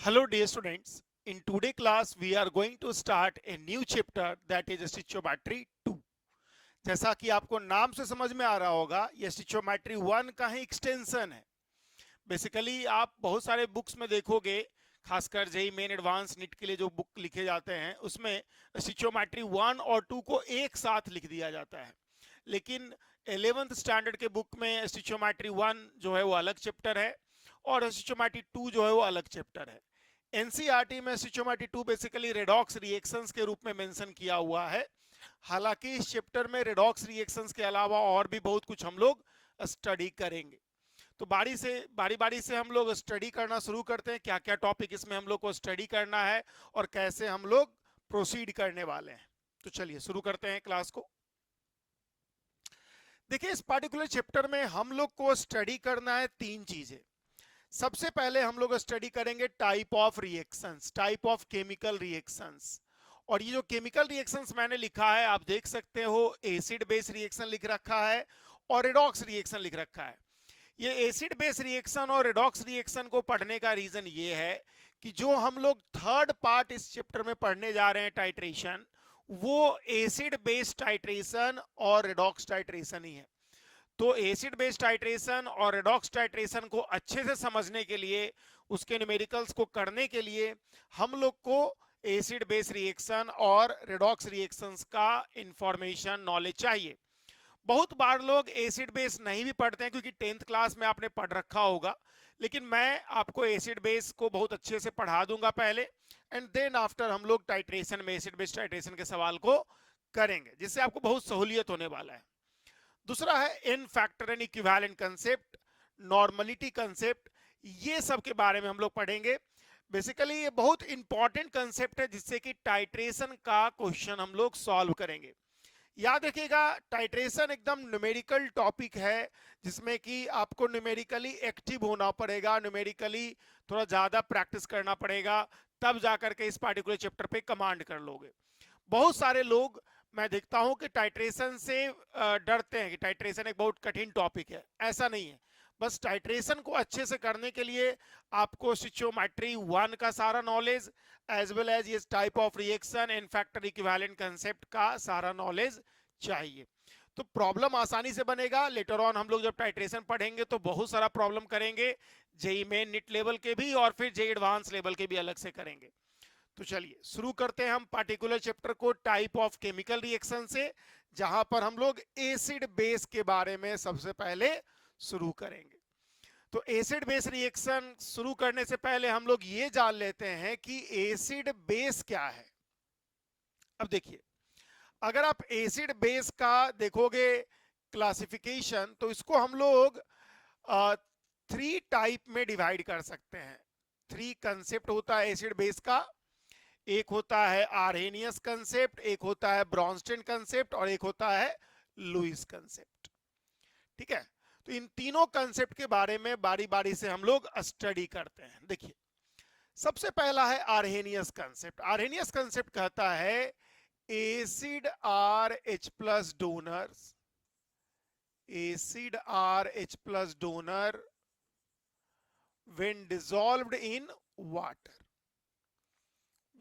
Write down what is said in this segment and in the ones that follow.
Hello dear students, in today class we are going to start a new chapter that is Stoichiometry 2। जैसा कि आपको नाम से समझ में आ रहा होगा, यह स्टिचोमेट्री 1 का ही एक्सटेंशन है। बेसिकली आप बहुत सारे बुक्स में देखोगे, खासकर जेई मेन एडवांस नीट के लिए जो बुक लिखे जाते हैं उसमें स्टिचोमेट्री 1 और 2 को एक साथ लिख दिया जाता है। लेकिन 11th स्टैंडर्ड के बुक में स्टिचोमेट्री 1 जो है वो अलग चैप्टर है और स्टिचोमेट्री 2 जो है वो अलग चैप्टर है। एनसीईआरटी में स्टिचोमेट्री 2 बेसिकली रेडॉक्स रिएक्शंस के रूप में मेंशन किया हुआ है। हालांकि इस चैप्टर में रेडॉक्स रिएक्शंस के अलावा और भी बहुत कुछ हम लोग स्टडी करेंगे। तो बारी बारी से हम लोग स्टडी करना शुरू करते हैं, क्या क्या टॉपिक इसमें हम लोग को स्टडी करना है और कैसे हम लोग प्रोसीड करने वाले हैं। तो चलिए शुरू करते हैं क्लास को। देखिए, इस पार्टिकुलर चैप्टर में हम लोग को स्टडी करना है तीन चीजें। सबसे पहले हम लोग स्टडी करेंगे type of reactions, type of chemical reactions. और ये जो केमिकल रिएक्शंस मैंने लिखा है आप देख सकते हो, एसिड बेस रिएक्शन लिख रखा है और रिडॉक्स रिएक्शन लिख रखा है। ये एसिड बेस रिएक्शन और रिडॉक्स रिएक्शन को पढ़ने का रीजन ये है कि जो हम लोग थर्ड पार्ट इस चैप्टर में पढ़ने जा रहे हैं टाइट्रेशन, वो एसिड बेस टाइट्रेशन और रिडॉक्स टाइट्रेशन ही है। तो एसिड बेस टाइट्रेशन और रिडॉक्स टाइट्रेशन को अच्छे से समझने के लिए, उसके न्यूमेरिकल्स को करने के लिए हम लोग को एसिड बेस रिएक्शन और रिडॉक्स रिएक्शंस का इंफॉर्मेशन नॉलेज चाहिए। बहुत बार लोग एसिड बेस नहीं भी पढ़ते हैं क्योंकि 10th क्लास में आपने पढ़ रखा होगा, लेकिन मैं आपको एसिड बेस को बहुत अच्छे से पढ़ा दूंगा पहले, एंड देन आफ्टर हम लोग टाइट्रेशन में एसिड बेस टाइट्रेशन के सवाल को करेंगे, जिससे आपको बहुत सहूलियत होने वाला है। दूसरा है N factor and equivalent concept, normality concept, ये सब के बारे में हम लोग पढ़ेंगे। बेसिकली ये बहुत इंपॉर्टेंट कंसेप्ट है जिससे कि टाइट्रेशन का क्वेश्चन हम लोग सॉल्व करेंगे। याद रखिएगा, टाइट्रेशन एकदम न्यूमेरिकल टॉपिक है जिसमें कि आपको न्यूमेरिकली एक्टिव होना पड़ेगा, न्यूमेरिकली थोड़ा ज्यादा प्रैक्टिस करना पड़ेगा, तब जाकर के इस पार्टिकुलर चैप्टर पे कमांड कर लोगे। बहुत सारे लोग मैं देखता हूं कि टाइट्रेशन से डरते हैं कि टाइट्रेशन एक बहुत कठिन टॉपिक है। ऐसा नहीं है, बस टाइट्रेशन को अच्छे से करने के लिए आपको स्टिचोमेट्री 1 का सारा नॉलेज एज वेल एज ये type of reaction and factor equivalent concept का सारा नॉलेज चाहिए। तो प्रॉब्लम आसानी से बनेगा। लेटर ऑन हम लोग जब टाइट्रेशन पढ़ेंगे तो बहुत सारा प्रॉब्लम करेंगे, जेई मेन नीट लेवल के भी और फिर जेई एडवांस लेवल के भी अलग से करेंगे। तो चलिए शुरू करते हैं हम पार्टिकुलर चैप्टर को टाइप ऑफ केमिकल रिएक्शन से, जहां पर हम लोग एसिड बेस के बारे में सबसे पहले शुरू करेंगे। तो एसिड बेस रिएक्शन शुरू करने से पहले हम लोग ये जान लेते हैं कि एसिड बेस क्या है। अब देखिए, अगर आप एसिड बेस का देखोगे क्लासिफिकेशन, तो इसको हम लोग थ्री टाइप में डिवाइड कर सकते हैं। थ्री कंसेप्ट होता है एसिड बेस का। एक होता है आर्हेनियस कंसेप्ट, एक होता है ब्रॉन्स्टन कंसेप्ट और एक होता है लुइस कंसेप्ट। ठीक है, तो इन तीनों कंसेप्ट के बारे में बारी बारी से हम लोग स्टडी करते हैं। देखिए, सबसे पहला है आर्हेनियस कंसेप्ट। आर्हेनियस कंसेप्ट कहता है acid R H plus donors, acid R H plus donor when dissolved in water,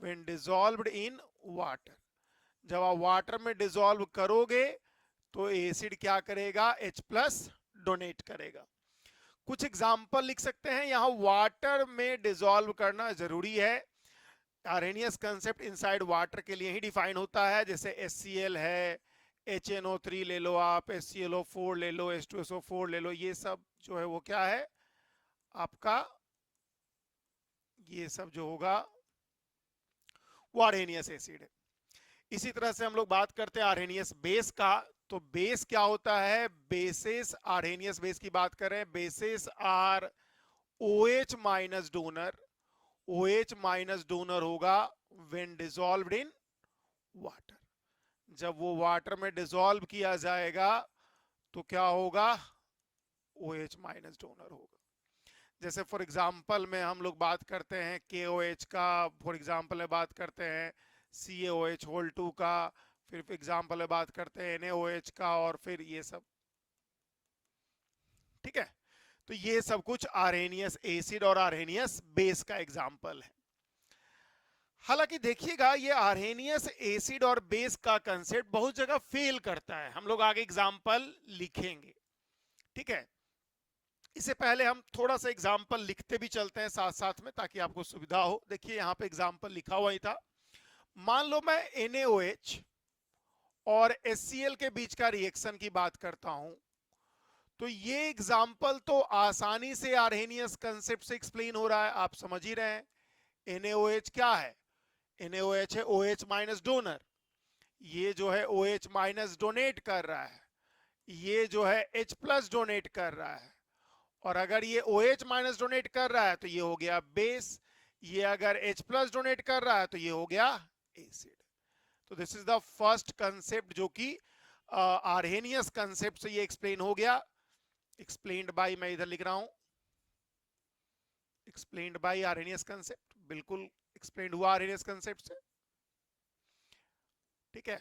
when dissolved in water, जब आप वाटर में डिसॉल्व करोगे तो एसिड क्या करेगा, H प्लस डोनेट करेगा। कुछ एग्जाम्पल लिख सकते हैं, यहां वाटर में डिसॉल्व करना जरूरी है। आर्हेनियस कंसेप्ट इनसाइड वाटर के लिए ही डिफाइन होता है, जैसे HCl है, HNO3 ले लो आप, HClO4 ले लो, H2SO4 ले लो, ये सब जो है वो क्या है आपका, ये सब जो होगा वो आर्हेनियस एसिड है। इसी तरह से हम लोग बात करते हैं आर्हेनियस बेस का। तो बेस क्या होता है, बेसिस, आर्हेनियस बेस की बात करें, bases are OH minus donor, OH minus donor होगा व्हेन डिसॉल्व्ड इन वाटर। जब वो वाटर में डिसॉल्व किया जाएगा तो क्या होगा, OH माइनस डोनर होगा। जैसे फॉर एग्जांपल में हम लोग बात करते हैं KOH का, फॉर एग्जांपल में बात करते हैं CaOH होल 2 का, फिर एग्जांपल में बात करते हैं NaOH का, और फिर ये सब। ठीक है, तो ये सब कुछ आर्हेनियस एसिड और आर्हेनियस बेस का एग्जाम्पल है। हालांकि देखिएगा ये आर्हेनियस एसिड और बेस का कंसेप्ट बहुत जगह फेल करता है, हम लोग आगे एग्जाम्पल लिखेंगे, ठीक है। इससे पहले हम थोड़ा सा एग्जाम्पल लिखते भी चलते हैं साथ साथ में ताकि आपको सुविधा हो। देखिए यहाँ पे एग्जाम्पल लिखा हुआ ही था। मान लो मैं NaOH और HCl के बीच का रिएक्शन की बात करता हूं, तो ये एग्जाम्पल तो आसानी से आर्हेनियस कंसेप्ट से एक्सप्लेन हो रहा है, आप समझ ही रहे हैं। NaOH क्या है? NaOH है OH माइनस डोनर, ये जो है OH माइनस डोनेट कर रहा है, ये जो है H प्लस डोनेट कर रहा है, और अगर ये OH माइनस डोनेट कर रहा है तो ये हो गया बेस, ये अगर H प्लस डोनेट कर रहा है तो ये हो गया एसिड। तो this is the first concept जो कि आर्हेनियस कंसेप्ट से ये एक्सप्लेन हो गया। एक्सप्लेन्ड बाय, मैं इधर लिख रहा हूं एक्सप्लेन्ड बाय आर्हेनियस कंसेप्ट, बिल्कुल एक्सप्लेन्ड हुआ आर्हेनियस कंसेप्ट से, ठीक है।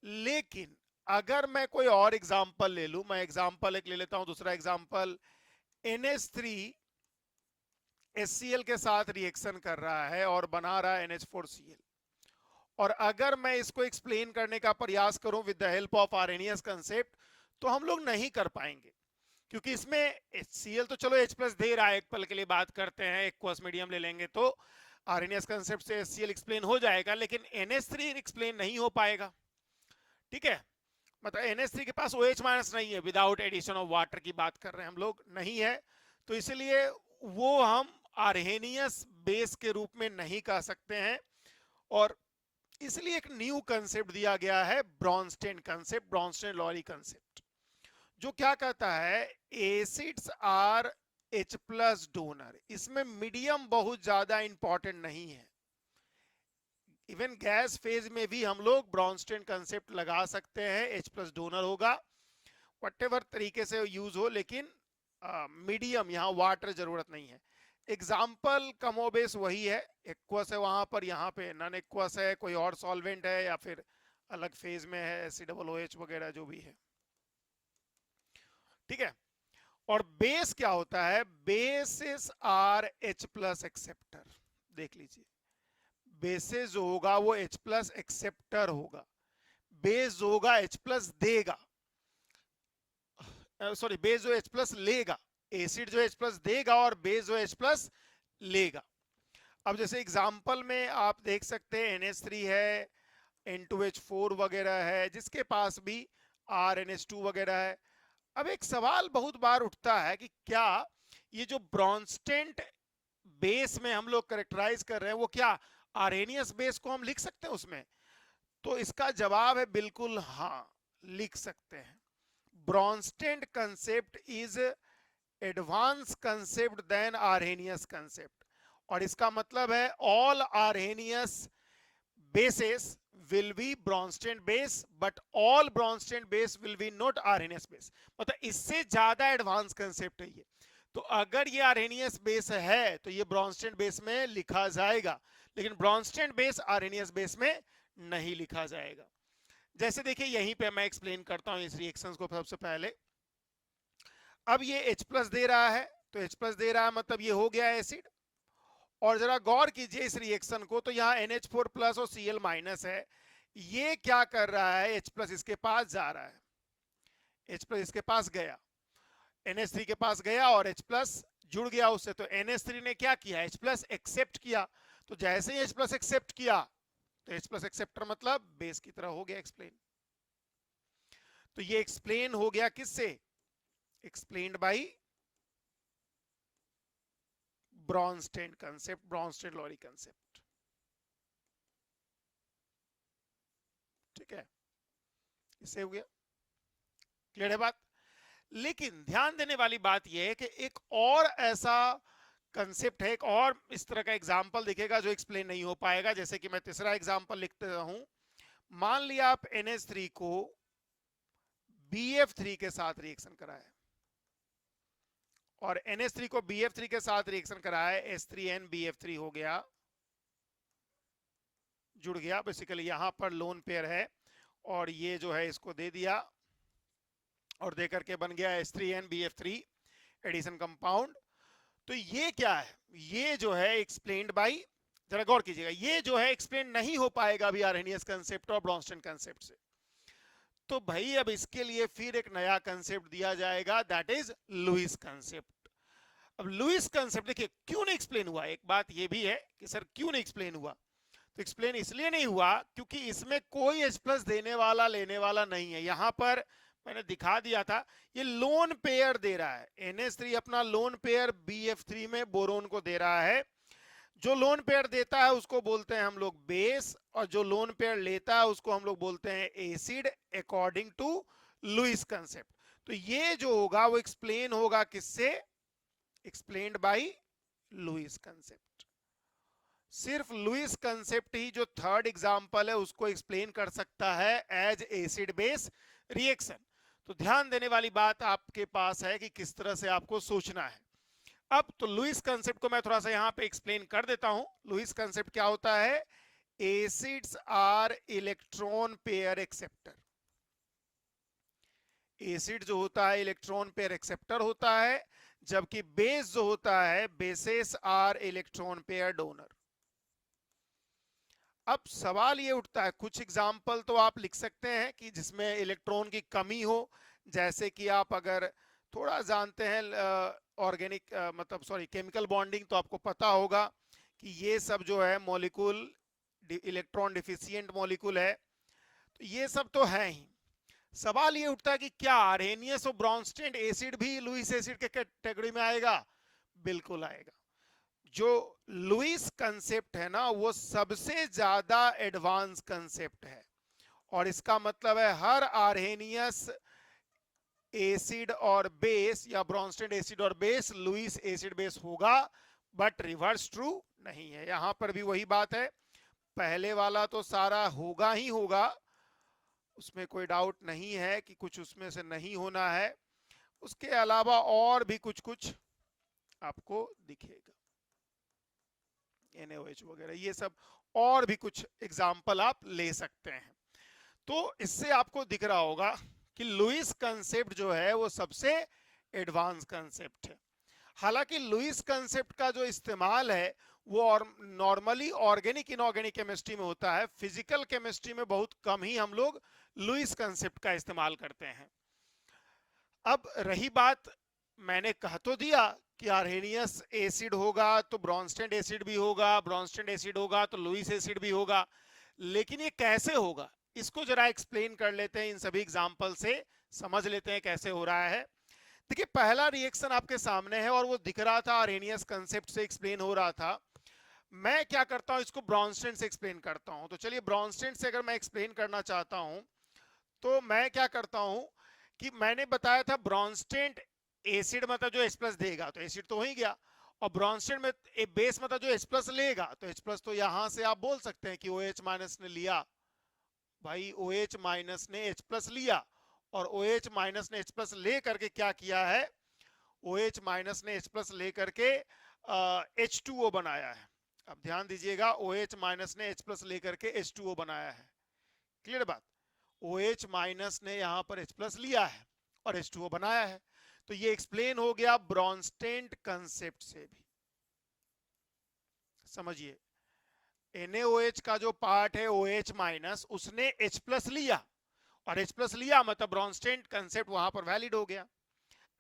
लेकिन अगर मैं कोई और एग्जांपल ले लूं, मैं एग्जांपल एक ले लेता हूं, दूसरा एग्जांपल NH3 HCl के साथ रिएक्शन कर रहा है और बना रहा है NH4Cl, और अगर मैं इसको एक्सप्लेन करने का प्रयास करूं with the help of Arrhenius concept तो हम लोग नहीं कर पाएंगे, क्योंकि इसमें HCl तो चलो H प्लस दे रहा है, एक पल के लिए बात करते हैं, एक्वस मीडियम ले लेंगे तो आर्हेनियस कंसेप्ट से HCl एक्सप्लेन हो जाएगा, लेकिन NH3 एक्सप्लेन नहीं हो पाएगा, ठीक है। मतलब NH3 के पास OH माइनस नहीं है, विदाउट एडिशन ऑफ वाटर की बात कर रहे हैं हम लोग, नहीं है, तो इसलिए वो हम आर्हेनियस बेस के रूप में नहीं कह सकते हैं, और इसलिए एक न्यू कंसेप्ट दिया गया है, Bronsted concept, Bronsted Lowry concept, जो क्या कहता है acids are H plus donor. इसमें मीडियम बहुत ज्यादा इंपॉर्टेंट नहीं है, इवन गैस फेज में भी हम लोग ब्रॉन्स्टेन कंसेप्ट लगा सकते हैं, H प्लस डोनर होगा, व्हाटएवर तरीके से यूज हो, लेकिन मीडियम यहाँ वाटर जरूरत नहीं है। एग्जाम्पल कमोबेश वही है, एक्वस है वहां पर, यहाँ पे नॉन एक्वस है, कोई और सॉल्वेंट है या फिर अलग फेज में है, COOH वगैरह जो भी है, ठीक है। और बेस क्या होता है? Bases are H plus acceptor, देख लीजिए, बेसिस जो होगा वो H प्लस एक्सेप्टर होगा, बेस जो होगा H प्लस देगा, सॉरी बेस जो H प्लस लेगा, एसिड जो H प्लस देगा और बेस जो H प्लस लेगा। अब जैसे एग्जाम्पल में आप देख सकते हैं NH3 है, N2H4 वगैरह है, जिसके पास भी RNH2 वगैरह है। अब एक सवाल बहुत बार उठता है कि क्या ये जो ब्रॉन्स्टेंट बेस में हम लोग कैरेक्टराइज कर रहे हैं वो क्या आर्हेनियस बेस को हम लिख सकते हैं उसमें? तो इसका जवाब है बिल्कुल हाँ, लिख सकते हैं। Bronsted concept is advance concept than Arrhenius concept, और इसका मतलब है all Arrhenius bases will be Bronsted base but all Bronsted base will be not Arrhenius base, मतलब इससे ज्यादा एडवांस कंसेप्ट है ये। तो अगर ये Arrhenius बेस है तो ये Bronsted बेस में लिखा जाएगा, लेकिन Bronsted बेस Arrhenius बेस में नहीं लिखा जाएगा। जैसे देखिए यहीं पे मैं एक्सप्लेन करता हूं इस रिएक्शंस को सबसे पहले। अब ये H प्लस दे रहा है, तो H प्लस दे रहा है मतलब ये हो गया एसिड, और जरा गौर कीजिए इस रिएक्शन को, तो यहाँ NH4 प्लस और Cl माइनस है, ये क्या कर रहा है H प्लस इसके पास जा रहा है, H प्लस इसके पास गया, NH3 के पास गया और H प्लस जुड़ गया उससे, तो NH3 ने क्या किया H प्लस एक्सेप्ट किया, तो जैसे ही H प्लस एक्सेप्ट किया तो H प्लस एक्सेप्टर मतलब बेस की तरह हो गया एक्सप्लेन। तो ये एक्सप्लेन हो गया किससे? Explained by Bronsted concept, Bronsted Lowry concept, ठीक है, इससे हो गया क्लियर है बात। लेकिन ध्यान देने वाली बात यह है कि एक और ऐसा कंसेप्ट है, एक और इस तरह का एग्जाम्पल दिखेगा जो एक्सप्लेन नहीं हो पाएगा। जैसे कि मैं तीसरा एग्जाम्पल लिखते हूं, मान लिया आप NH3 को BF3 के साथ रिएक्शन कराए, और NH3 को BF3 के साथ रिएक्शन कराए, H3N BF3 हो गया, जुड़ गया, बेसिकली यहां पर लोन पेयर है, और ये जो है इसको दे दिया और देकर के बन गया H3N BF3। Addition compound. तो ये क्या है, ये जो है एक्सप्लेन्ड बाय, जरा गौर कीजिएगा, ये जो है एक्सप्लेन नहीं हो पाएगा अभी आर्हेनियस कंसेप्ट और ब्रोंस्टन कंसेप्ट से। तो भाई अब इसके लिए फिर एक नया कंसेप्ट दिया जाएगा, दैट इज लुईस कंसेप्ट। अब लुईस कंसेप्ट देखिए क्यों नहीं एक्सप्लेन हुआ, एक बात ये भी है कि सर क्यों नहीं एक्सप्लेन हुआ। तो एक्सप्लेन इसलिए नहीं हुआ क्योंकि इसमें कोई H प्लस देने वाला लेने वाला नहीं है। यहां पर मैंने दिखा दिया था, ये लोन पेयर दे रहा है, NH3 अपना लोन पेयर BF3 में बोरोन को दे रहा है। जो लोन पेयर देता है उसको बोलते हैं हम लोग बेस, और जो लोन पेयर लेता है उसको हम लोग बोलते हैं acid, according to Lewis concept. तो ये जो होगा वो एक्सप्लेन होगा किससे, एक्सप्लेन्ड बाय लुईस कंसेप्ट। सिर्फ लुईस कंसेप्ट ही जो थर्ड एग्जांपल है उसको एक्सप्लेन कर सकता है एज एसिड बेस रिएक्शन। तो ध्यान देने वाली बात आपके पास है कि किस तरह से आपको सोचना है। अब तो लुईस कंसेप्ट को मैं थोड़ा सा यहां पे एक्सप्लेन कर देता हूं। लुईस कंसेप्ट क्या होता है, acids are electron pair acceptor. Acid जो होता है इलेक्ट्रॉन पेयर एक्सेप्टर होता है, जबकि बेस जो होता है bases are electron pair donor. अब सवाल ये उठता है, कुछ एग्जाम्पल तो आप लिख सकते हैं कि जिसमें इलेक्ट्रॉन की कमी हो, जैसे कि आप अगर थोड़ा जानते हैं ऑर्गेनिक मतलब सॉरी केमिकल बॉन्डिंग, तो आपको पता होगा कि ये सब जो है मॉलिक्यूल इलेक्ट्रॉन डिफिशिएंट मॉलिक्यूल है, तो ये सब तो है ही। सवाल ये उठता है कि क्या आर्हेनियस और ब्रॉन्स्टेड एसिड भी लुईस एसिड के कैटेगरी में आएगा? बिल्कुल आएगा। जो लुईस कंसेप्ट है ना वो सबसे ज्यादा एडवांस कंसेप्ट है, और इसका मतलब है हर आर्हेनियस एसिड और बेस या ब्रॉन्स्टेड एसिड और बेस लुईस एसिड बेस होगा, बट रिवर्स ट्रू नहीं है। यहां पर भी वही बात है, पहले वाला तो सारा होगा ही होगा, उसमें कोई डाउट नहीं है कि कुछ उसमें से नहीं होना है। उसके अलावा और भी कुछ कुछ आपको दिखेगा, NaOH वगैरह, ये सब और भी कुछ एग्जाम्पल आप ले सकते हैं। तो इससे आपको दिख रहा होगा कि लुईस कंसेप्ट जो है वो सबसे एडवांस कंसेप्ट है। हालांकि लुईस कंसेप्ट का जो इस्तेमाल है वो नॉर्मली ऑर्गेनिक इनऑर्गेनिक केमिस्ट्री में होता है, फिजिकल केमिस्ट्री में बहुत कम ही हम लोग लुईस कंसेप्ट का इस्तेमाल करते हैं। अब रही बात, मैंने कह तो दिया कि आर्हेनियस एसिड होगा तो ब्रॉन्स्टेड एसिड भी होगा, ब्रॉन्स्टेड एसिड होगा तो लुईस एसिड भी होगा, लेकिन ये कैसे होगा इसको जरा एक्सप्लेन कर लेते हैं, इन सभी एग्जांपल से समझ लेते हैं कैसे हो रहा है। देखिए पहला रिएक्शन आपके सामने है और वो दिख रहा था आर्हेनियस कंसेप्ट से एक्सप्लेन हो रहा था। मैं क्या करता हूं, इसको ब्रॉन्स्टेड से एक्सप्लेन करता हूं। तो चलिए ब्रॉन्स्टेड से अगर मैं एक्सप्लेन करना चाहता हूं तो मैं क्या करता हूं कि मैंने बताया था ब्रॉन्स्टेड एसिड मतलब जो H प्लस देगा तो एसिड तो हो ही गया, और ब्रॉन्स्टेड में बेस मतलब जो H प्लस लेगा तो H प्लस, तो यहां से आप बोल सकते हैं कि OH माइनस ने लिया, भाई OH माइनस ने H प्लस लिया, और OH माइनस ने H प्लस ले करके क्या किया है, OH माइनस ने H प्लस ले करके H2O बनाया है। अब ध्यान दीजिएगा, OH माइनस ने H प्लस ले करके H2O बनाया है, क्लियर बात। OH माइनस ने यहां पर H प्लस लिया है और H2O बनाया है, तो ये एक्सप्लेन हो गया ब्रॉन्स्टेड कंसेप्ट से भी। समझिए NaOH का जो पार्ट है OH माइनस, उसने H प्लस लिया, और H प्लस लिया मतलब ब्रॉन्स्टेड कंसेप्ट वहां पर वैलिड हो गया।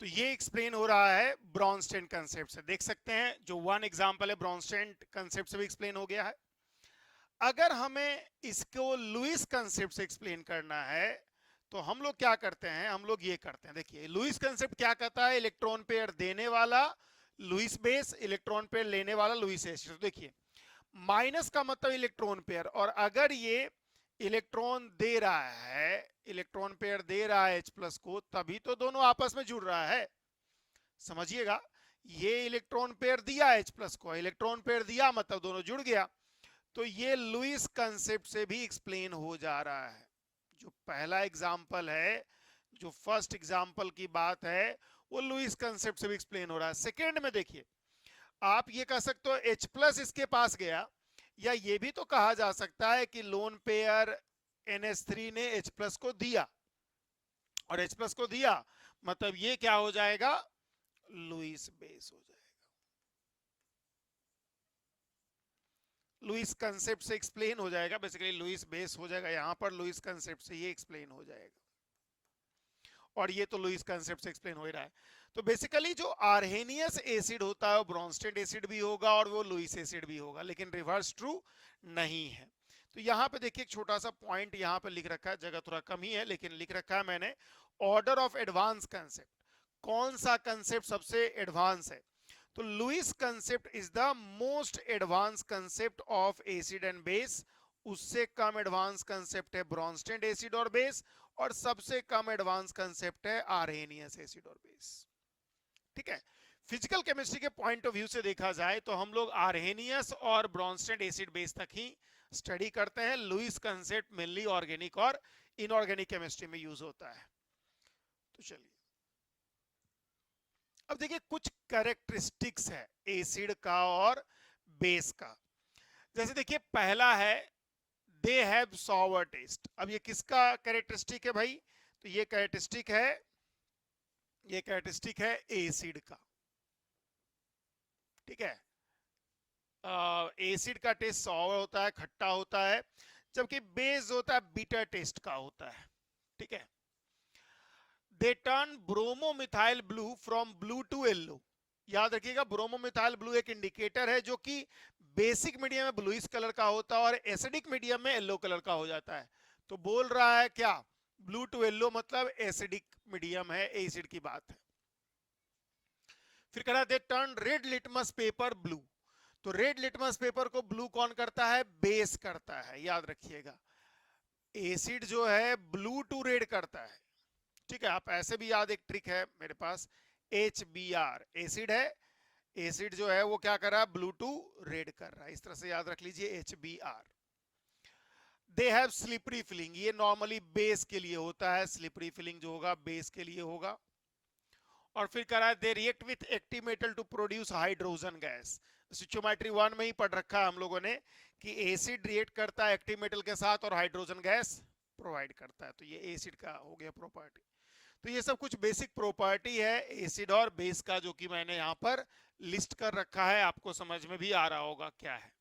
तो ये एक्सप्लेन हो रहा है ब्रॉन्स्टेड कंसेप्ट से, देख सकते हैं जो वन एग्जांपल है ब्रॉन्स्टेड कंसेप्ट से भी एक्सप्लेन हो गया है। अगर हमें इसको लुईस कंसेप्ट से एक्सप्लेन करना है तो हम लोग क्या करते हैं, हम लोग ये करते हैं, देखिए लुईस कंसेप्ट क्या कहता है, इलेक्ट्रॉन पेयर देने वाला लुईस बेस, इलेक्ट्रॉन पेयर लेने वाला लुईस एसिड। तो देखिए माइनस का मतलब इलेक्ट्रॉन पेयर, और अगर ये इलेक्ट्रॉन दे रहा है, इलेक्ट्रॉन पेयर दे रहा है H प्लस को, तभी तो दोनों आपस में जुड़ रहा है। समझिएगा, ये इलेक्ट्रॉन पेयर दिया H प्लस को, इलेक्ट्रॉन पेयर दिया मतलब दोनों जुड़ गया। तो ये लुईस कंसेप्ट से भी एक्सप्लेन हो जा रहा है। जो पहला एग्जाम्पल है, जो फर्स्ट एग्जाम्पल की बात है, वो लुईस कंसेप्ट से भी एक्सप्लेन हो रहा है। सेकेंड में देखिए, आप ये कह सकते हो H प्लस इसके पास गया, या ये भी तो कहा जा सकता है कि लोन पेयर NH3 ने H प्लस को दिया, और H प्लस को दिया मतलब ये क्या हो जाएगा, लुईस बेस हो जाएगा। लुईस कंसेप्ट से एक्सप्लेन हो जाएगा, बेसिकली लुईस बेस हो जाएगा, यहां पर लुईस कंसेप्ट से ये एक्सप्लेन हो जाएगा, और ये तो लुईस कंसेप्ट से एक्सप्लेन हो ही रहा है। तो बेसिकली जो आर्हेनियस एसिड होता है वो ब्रोंस्टेड एसिड भी होगा और वो लुईस एसिड भी होगा, लेकिन रिवर्स ट्रू नहीं है। तो यहाँ पे देखिए एक छोटा सा पॉइंट यहाँ पे लिख रखा है, जगह थोड़ा कम ही है लेकिन लिख रखा है मैंने, ऑर्डर ऑफ एडवांस कंसेप्ट, कौन सा कंसेप्ट सबसे एडवांस है? तो Lewis concept is the most advance concept of acid and base, उससे कम एडवांस कंसेप्ट है ब्रोंस्टेड एसिड और बेस, और सबसे कम एडवांस कंसेप्ट है आर्हेनियस एसिड और बेस। ठीक है, फिजिकल केमिस्ट्री के पॉइंट ऑफ व्यू से देखा जाए तो हम लोग आर्हेनियस और ब्रोंस्टेड एसिड बेस तक ही स्टडी करते हैं। लुईस कंसेप्ट मेनली ऑर्गेनिक और इनऑर्गेनिक केमिस्ट्री में यूज होता है। तो चलिए अब देखिए कुछ कैरेक्टरिस्टिक्स है एसिड का और बेस का। जैसे देखिए पहला है दे हैव सॉवर टेस्ट। अब ये किसका कैरेक्टरिस्टिक है भाई? तो ये कैरेक्टरिस्टिक है एसिड का। ठीक है, एसिड का टेस्ट सॉवर होता है, खट्टा होता है, जबकि बेस होता है बीटर टेस्ट का होता है। ठीक है, they turn bromomethyl blue from blue to yellow. याद रखिएगा ब्रोमोमिथाइल ब्लू एक इंडिकेटर है जो कि बेसिक मीडियम में ब्लूइश कलर का होता है और एसिडिक मीडियम में येलो कलर का हो जाता है। तो बोल रहा है क्या, ब्लू टू येलो मतलब एसिडिक मीडियम है, एसिड की बात है। फिर कह रहा है they turn red litmus paper blue. तो रेड लिटमस पेपर को ब्लू कौन करता है? बेस करता है, याद रखिएगा। एसिड जो है ब्लू टू रेड करता है। ठीक है, आप ऐसे भी याद, एक ट्रिक है मेरे पास, HBr एसिड है, एसिड जो है वो क्या कर रहा है? ब्लू टू रेड कर रहा है, इस तरह से याद रख लीजिए HBr। They have slippery feeling, ये नॉर्मली बेस के लिए होता है, स्लिपरी फिलिंग जो होगा बेस के लिए होगा। और फिर कह रहा है they react with active metal to produce hydrogen gas. Stoichiometry 1 में ही पढ़ रखा है हम लोगों ने कि एसिड रिएक्ट करता है एक्टिव मेटल के साथ और हाइड्रोजन गैस प्रोवाइड करता है, तो ये एसिड का हो गया प्रॉपर्टी। तो ये सब कुछ बेसिक प्रॉपर्टी है एसिड और बेस का, जो कि मैंने यहाँ पर लिस्ट कर रखा है, आपको समझ में भी आ रहा होगा क्या है।